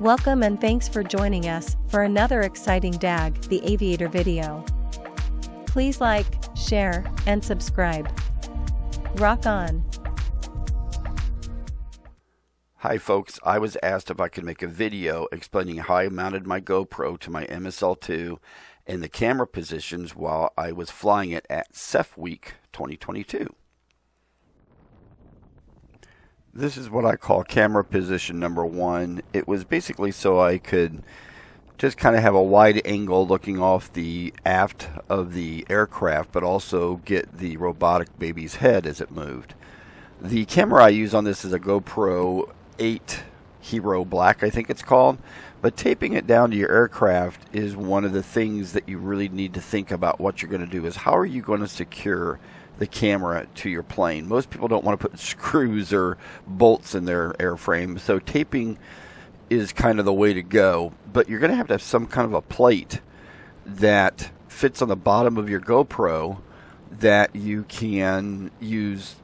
Welcome and thanks for joining us for another exciting DAG, the Aviator video. Please like, share, and subscribe. Rock on! Hi folks, I was asked if I could make a video explaining how I mounted my GoPro to my Emmaselle II and the camera positions while I was flying it at SEFF Week 2022. This is what I call camera position number 1. It was basically so I could just kind of have a wide angle looking off the aft of the aircraft, but also get the robotic baby's head as it moved. The camera I use on this is a GoPro 8 Hero Black, I think it's called. But taping it down to your aircraft is one of the things that you really need to think about what you're going to do is how are you going to secure the camera to your plane. Most people don't want to put screws or bolts in their airframe, so taping is kind of the way to go. But you're going to have some kind of a plate that fits on the bottom of your GoPro that you can use,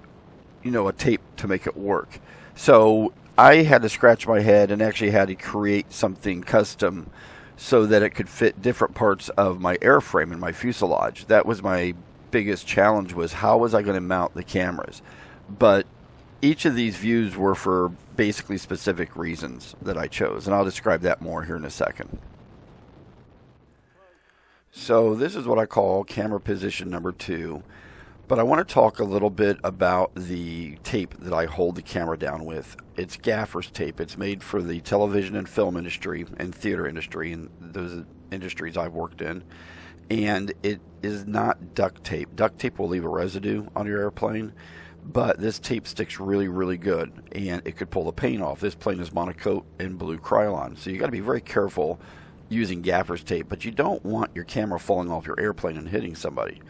a tape to make it work. So I had to scratch my head and actually had to create something custom so that it could fit different parts of my airframe and my fuselage. That was my biggest challenge, was how was I going to mount the cameras. But each of these views were for basically specific reasons that I chose, and I'll describe that more here in a second. So this is what I call camera position number 2, but I want to talk a little bit about the tape that I hold the camera down with. It's Gaffer's tape. It's made for the television and film industry and theater industry, and those industries I've worked in. And it is not duct tape. Duct tape will leave a residue on your airplane, but this tape sticks really, really good, and it could pull the paint off. This plane is monokote and blue Krylon, so you got to be very careful using Gaffer's tape, but you don't want your camera falling off your airplane and hitting somebody.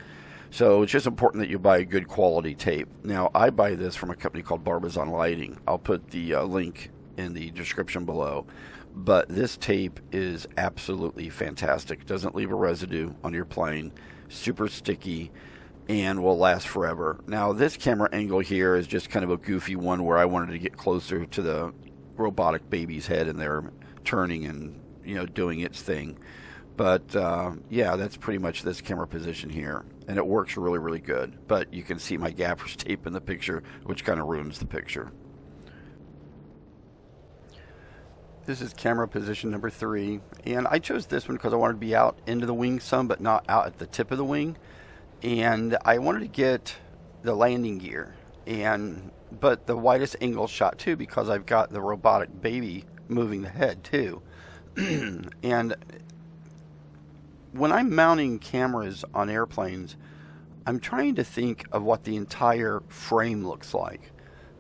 So it's just important that you buy a good quality tape. Now, I buy this from a company called Barbizon Lighting. I'll put the link in the description below. But this tape is absolutely fantastic. Doesn't leave a residue on your plane. Super sticky and will last forever. Now this camera angle here is just kind of a goofy one where I wanted to get closer to the robotic baby's head and they're turning and doing its thing. But yeah, that's pretty much this camera position here. And it works really, really good. But you can see my Gaffer's tape in the picture, which kind of ruins the picture. This is camera position number 3, and I chose this one because I wanted to be out into the wing some, but not out at the tip of the wing. And I wanted to get the landing gear, but the widest angle shot too, because I've got the robotic baby moving the head too. And when I'm mounting cameras on airplanes, I'm trying to think of what the entire frame looks like.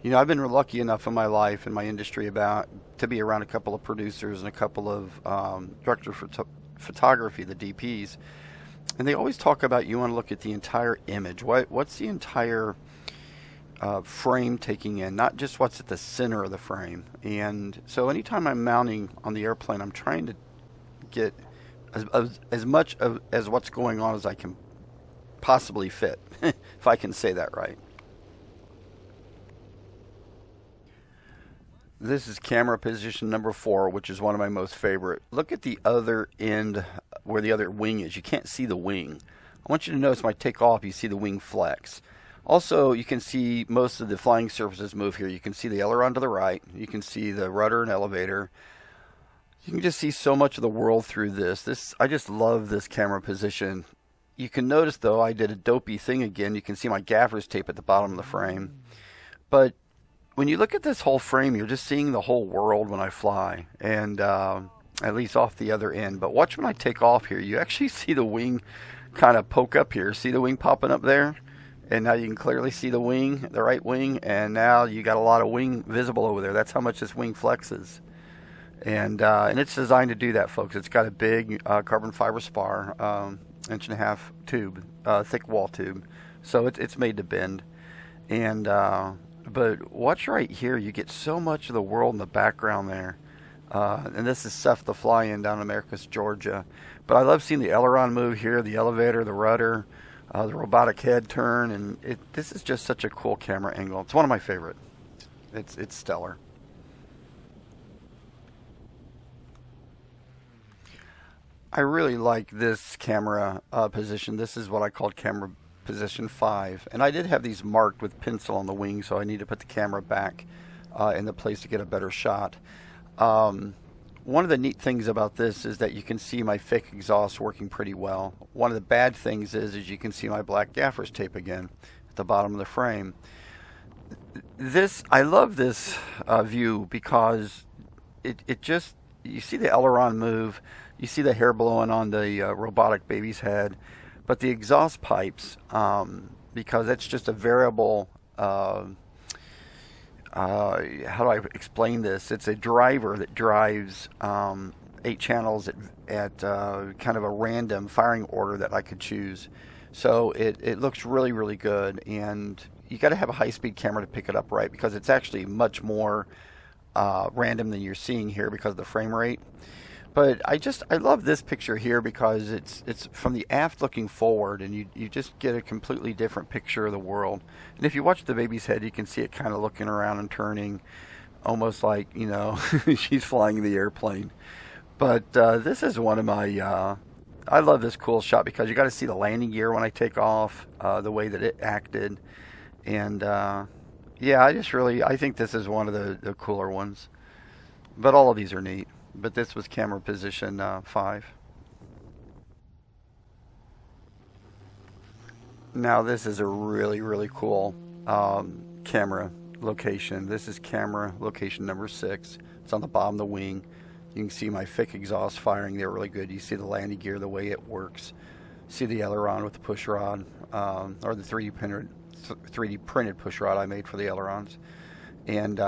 I've been lucky enough in my life, in my industry, to be around a couple of producers and a couple of directors for photography, the DPs, and they always talk about you want to look at the entire image. What's the entire frame taking in, not just what's at the center of the frame. And so anytime I'm mounting on the airplane, I'm trying to get as much as what's going on as I can possibly fit, if I can say that right. This is camera position number 4, which is one of my most favorite. Look at the other end where the other wing is. You can't see the wing. I want you to notice when I take off, you see the wing flex. Also, you can see most of the flying surfaces move here. You can see the aileron to the right. You can see the rudder and elevator. You can just see so much of the world through this. I just love this camera position. You can notice, though, I did a dopey thing again. You can see my Gaffer's tape at the bottom of the frame. But when you look at this whole frame, you're just seeing the whole world when I fly, and at least off the other end. But watch when I take off here, you actually see the wing kind of poke up here. See the wing popping up there? And now you can clearly see the wing, the right wing, and now you got a lot of wing visible over there. That's how much this wing flexes. And it's designed to do that, folks. It's got a big carbon fiber spar, 1.5-inch tube, thick wall tube. So it's made to bend. And but watch right here. You get so much of the world in the background there. And this is SEFF the fly-in down in Americus, Georgia. But I love seeing the aileron move here, the elevator, the rudder, the robotic head turn, and this is just such a cool camera angle. It's one of my favorite. It's stellar. I really like this camera position. This is what I called camera position 5. And I did have these marked with pencil on the wing, so I need to put the camera back in the place to get a better shot. One of the neat things about this is that you can see my fake exhaust working pretty well. One of the bad things is you can see my black gaffer's tape again at the bottom of the frame. I love this view because it just, you see the aileron move, you see the hair blowing on the robotic baby's head, but the exhaust pipes, because it's just a variable, how do I explain this? It's a driver that drives 8 channels at kind of a random firing order that I could choose. So it looks really, really good, and you got to have a high-speed camera to pick it up right, because it's actually much more random than you're seeing here because of the frame rate. But I love this picture here because it's from the aft looking forward, and you just get a completely different picture of the world. And if you watch the baby's head, you can see it kind of looking around and turning, almost like, you know, she's flying the airplane. But this is one of my I love this cool shot because you got to see the landing gear when I take off, the way that it acted. And yeah, I think this is one of the cooler ones. But all of these are neat. But this was camera position 5. Now this is a really, really cool camera location. This is camera location number 6. It's on the bottom of the wing. You can see my fake exhaust firing there really good. You see the landing gear, the way it works. See the aileron with the push rod, or the 3D printed push rod I made for the ailerons. And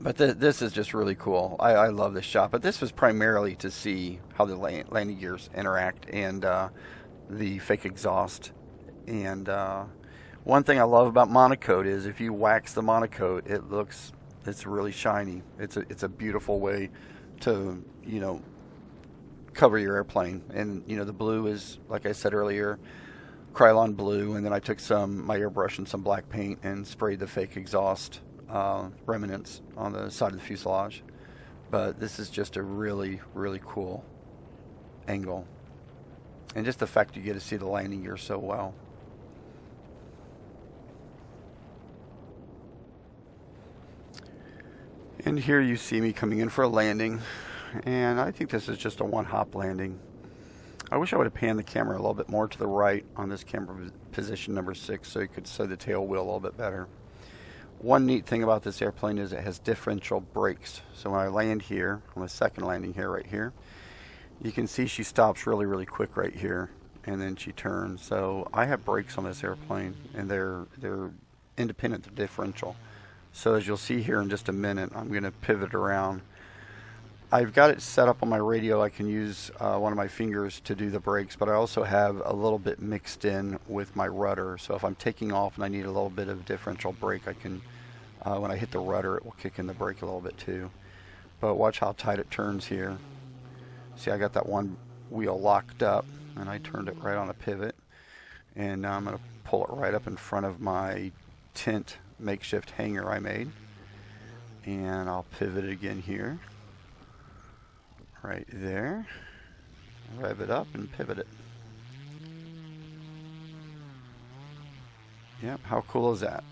but this is just really cool. I love this shot. But this was primarily to see how the landing gears interact and the fake exhaust. And one thing I love about monokote is if you wax the monokote, it's really shiny. It's a beautiful way to, you know, cover your airplane. And you know, the blue is, like I said earlier, Krylon blue, and then I took my airbrush and some black paint and sprayed the fake exhaust remnants on the side of the fuselage. But this is just a really, really cool angle, and just the fact you get to see the landing gear so well. And here you see me coming in for a landing, and I think this is just a one-hop landing. I wish I would have panned the camera a little bit more to the right on this camera position number 6 so you could see the tail wheel a little bit better. One neat thing about this airplane is it has differential brakes. So when I land here, on the second landing here, right here, you can see she stops really, really quick right here, and then she turns. So I have brakes on this airplane, and they're independent of differential. So as you'll see here in just a minute, I'm going to pivot around. I've got it set up on my radio. I can use one of my fingers to do the brakes, but I also have a little bit mixed in with my rudder. So if I'm taking off and I need a little bit of differential brake, I can, when I hit the rudder, it will kick in the brake a little bit too. But watch how tight it turns here. See, I got that one wheel locked up, and I turned it right on a pivot. And now I'm going to pull it right up in front of my tent makeshift hangar I made. And I'll pivot it again here. Right there. Rev it up and pivot it. Yep, how cool is that?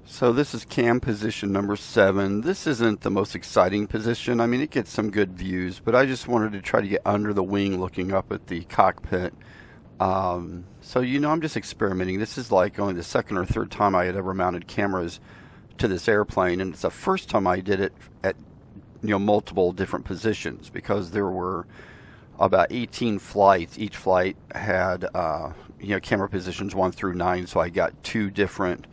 So this is cam position number 7. This isn't the most exciting position. I mean, it gets some good views, but I just wanted to try to get under the wing looking up at the cockpit. So, you know, I'm just experimenting. This is like only the second or third time I had ever mounted cameras to this airplane, and it's the first time I did it at, you know, multiple different positions, because there were about 18 flights. Each flight had you know, camera positions 1 through 9, so I got 2 different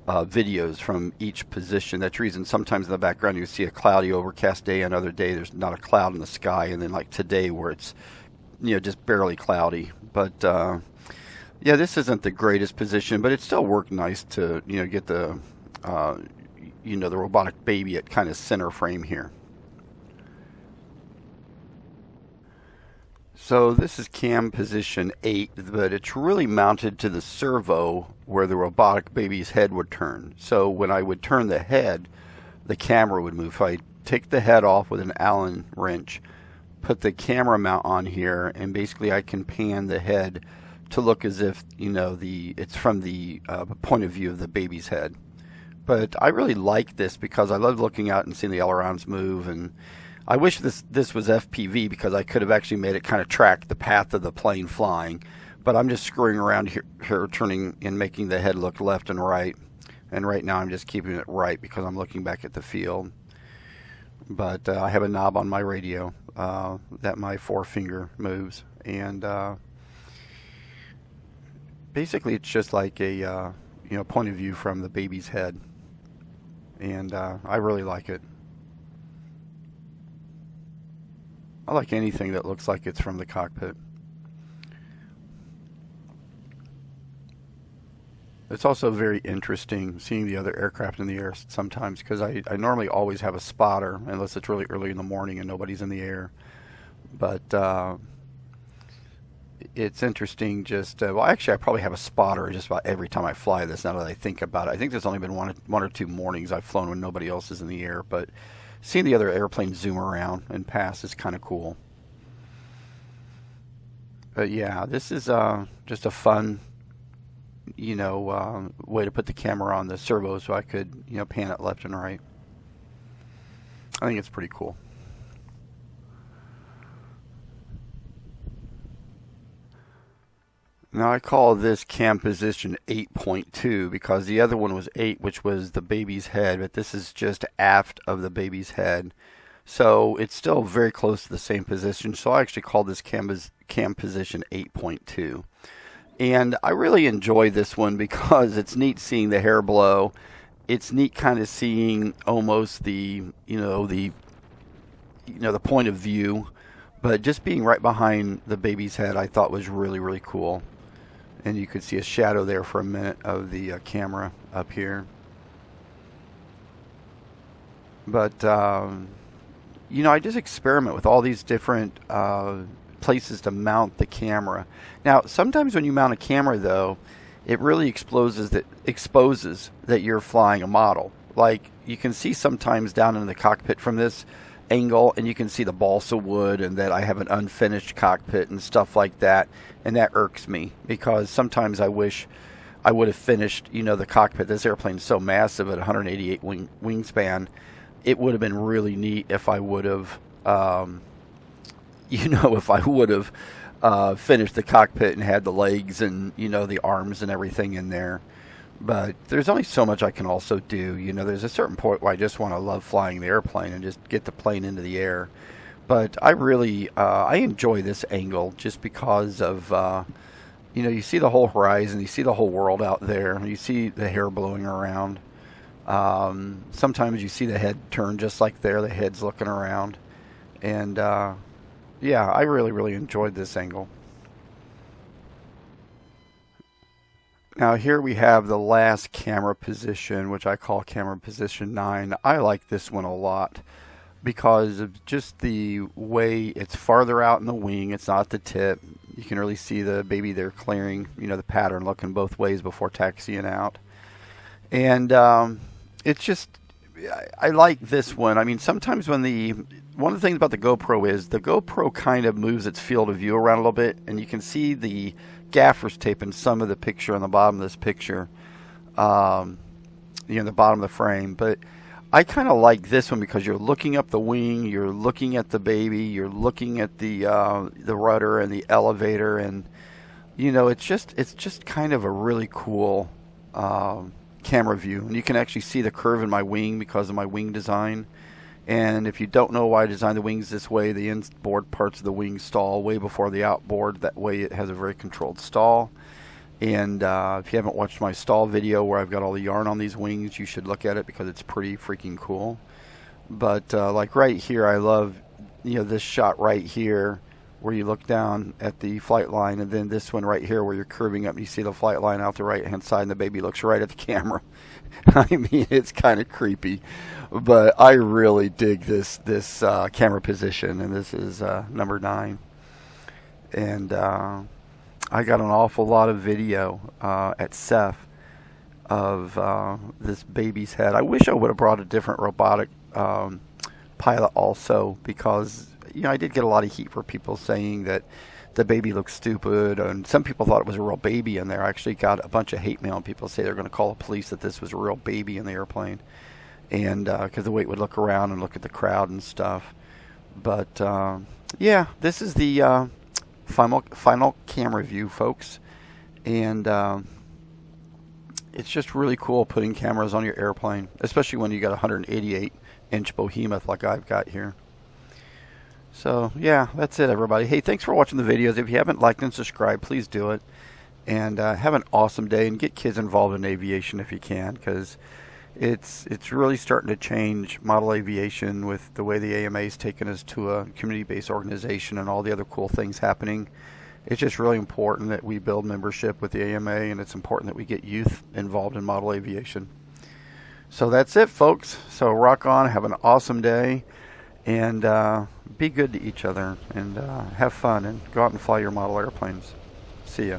videos from each position. That's the reason sometimes in the background you see a cloudy overcast day, another day there's not a cloud in the sky, and then like today where it's, you know, just barely cloudy. But yeah, this isn't the greatest position, but it still worked nice to, you know, get the you know, the robotic baby at kind of center frame here. So this is cam position 8, but it's really mounted to the servo where the robotic baby's head would turn. So when I would turn the head, the camera would move. If I take the head off with an Allen wrench, put the camera mount on here, and basically I can pan the head to look as if, you know, it's from the point of view of the baby's head. But I really like this because I love looking out and seeing the ailerons move, and I wish this was FPV because I could have actually made it kind of track the path of the plane flying. But I'm just screwing around here turning and making the head look left and right. And right now I'm just keeping it right because I'm looking back at the field. But I have a knob on my radio that my forefinger moves. And basically it's just like a you know, point of view from the baby's head. And I really like it. I like anything that looks like it's from the cockpit. It's also very interesting seeing the other aircraft in the air sometimes, because I normally always have a spotter unless it's really early in the morning and nobody's in the air. But it's interesting just, well, actually I probably have a spotter just about every time I fly this, now that I think about it. I think there's only been one or two mornings I've flown when nobody else is in the air, but seeing the other airplanes zoom around and pass is kind of cool. But yeah, this is just a fun, you know, way to put the camera on the servo so I could, you know, pan it left and right. I think it's pretty cool. Now I call this cam position 8.2 because the other one was 8, which was the baby's head, but this is just aft of the baby's head. So it's still very close to the same position. So I actually call this cam position 8.2. And I really enjoy this one because it's neat seeing the hair blow. It's neat kind of seeing almost the point of view, but just being right behind the baby's head I thought was really, really cool. And you could see a shadow there for a minute of the camera up here. But, you know, I just experiment with all these different places to mount the camera. Now, sometimes when you mount a camera, though, it really exposes that you're flying a model. Like, you can see sometimes down in the cockpit from this angle, and you can see the balsa wood and that I have an unfinished cockpit and stuff like that, and that irks me because sometimes I wish I would have finished, you know, the cockpit. This airplane's so massive at 188 wingspan. It would have been really neat if I would have finished the cockpit and had the legs and, you know, the arms and everything in there. But there's only so much I can also do. You know, there's a certain point where I just want to love flying the airplane and just get the plane into the air. But I really, I enjoy this angle just because of, you know, you see the whole horizon, you see the whole world out there, you see the hair blowing around. Sometimes you see the head turn just like there, the head's looking around. And, yeah, I really, really enjoyed this angle. Now here we have the last camera position, which I call camera position 9. I like this one a lot because of just the way it's farther out in the wing. It's not the tip. You can really see the baby there clearing, you know, the pattern looking both ways before taxiing out. And it's just, I like this one. I mean, sometimes when one of the things about the GoPro is the GoPro kind of moves its field of view around a little bit, and you can see the gaffer's tape in some of the picture on the bottom of this picture, you know, the bottom of the frame. But I kind of like this one because you're looking up the wing, you're looking at the baby, you're looking at the rudder and the elevator, and you know, it's just kind of a really cool camera view. And you can actually see the curve in my wing because of my wing design. And if you don't know why I designed the wings this way, the inboard parts of the wing stall way before the outboard. That way it has a very controlled stall. And if you haven't watched my stall video where I've got all the yarn on these wings, you should look at it because it's pretty freaking cool. But like right here, I love, you know, this shot right here where you look down at the flight line, and then this one right here where you're curving up and you see the flight line out the right hand side and the baby looks right at the camera. I mean, it's kind of creepy, but I really dig this camera position, and this is number 9. And I got an awful lot of video at SEFF of this baby's head. I wish I would have brought a different robotic pilot also, because I did get a lot of heat for people saying that the baby looks stupid, and some people thought it was a real baby in there. I actually got a bunch of hate mail, and people say they're going to call the police that this was a real baby in the airplane, and because the way it would look around and look at the crowd and stuff. But yeah, this is the final camera view, folks, and it's just really cool putting cameras on your airplane, especially when you got a 188-inch behemoth like I've got here. So yeah, that's it, everybody. Hey, thanks for watching the videos. If you haven't liked and subscribed, please do it. And have an awesome day, and get kids involved in aviation if you can, because it's really starting to change model aviation with the way the AMA is taking us to a community-based organization and all the other cool things happening. It's just really important that we build membership with the AMA, and it's important that we get youth involved in model aviation. So that's it, folks. So rock on, have an awesome day, and be good to each other, and have fun, and go out and fly your model airplanes. See ya.